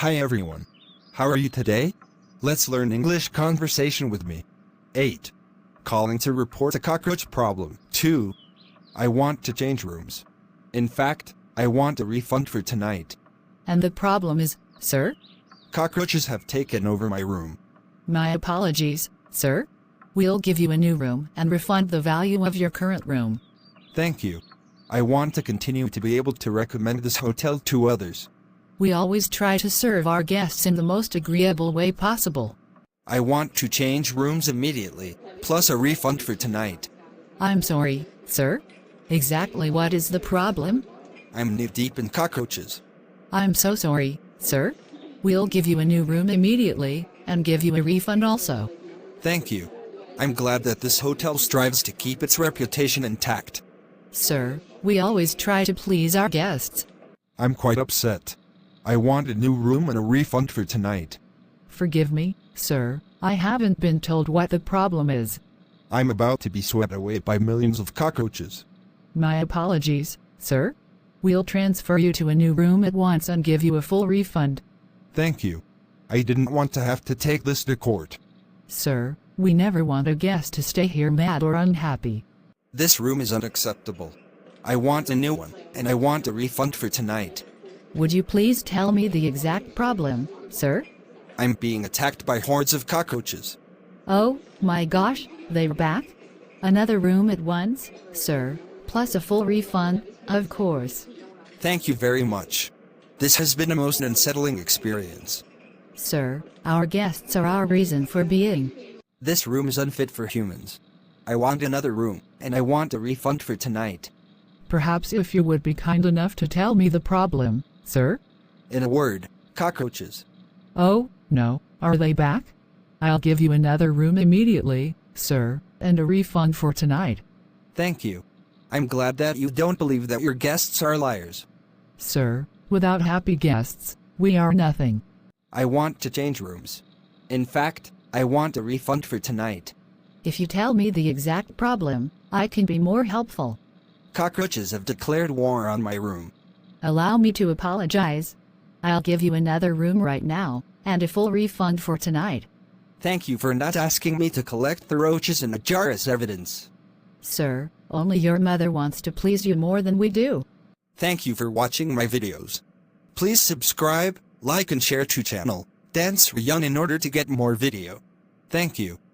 Hi everyone. How are you today? Let's learn English conversation with me. 8. Calling to report a cockroach problem. 2. I want to change rooms. In fact, I want a refund for tonight. And the problem is, sir? Cockroaches have taken over my room. My apologies, sir. We'll give you a new room and refund the value of your current room. Thank you. I want to continue to be able to recommend this hotel to others. We always try to serve our guests in the most agreeable way possible. I want to change rooms immediately, plus a refund for tonight. I'm sorry, sir. Exactly what is the problem? I'm knee-deep in cockroaches. I'm so sorry, sir. We'll give you a new room immediately, and give you a refund also. Thank you. I'm glad that this hotel strives to keep its reputation intact. Sir, we always try to please our guests. I'm quite upset. I want a new room and a refund for tonight. Forgive me, sir, I haven't been told what the problem is. I'm about to be swept away by millions of cockroaches. My apologies, sir. We'll transfer you to a new room at once and give you a full refund. Thank you. I didn't want to have to take this to court. Sir, we never want a guest to stay here mad or unhappy. This room is unacceptable. I want a new one, and I want a refund for tonight. Would you please tell me the exact problem, sir? I'm being attacked by hordes of cockroaches. Oh, my gosh, they're back? Another room at once, sir, plus a full refund, of course. Thank you very much. This has been a most unsettling experience. Sir, our guests are our reason for being. This room is unfit for humans. I want another room, and I want a refund for tonight. Perhaps if you would be kind enough to tell me the problem, sir? In a word, cockroaches. Oh, no, are they back? I'll give you another room immediately, sir, and a refund for tonight. Thank you. I'm glad that you don't believe that your guests are liars. Sir, without happy guests, we are nothing. I want to change rooms. In fact, I want a refund for tonight. If you tell me the exact problem, I can be more helpful. Cockroaches have declared war on my room. Allow me to apologize. I'll give you another room right now, and a full refund for tonight. Thank you for not asking me to collect the roaches in a jar as evidence. Sir, only your mother wants to please you more than we do. Thank you for watching my videos. Please subscribe, like and share to channel Dan Sreyoun in order to get more video. Thank you.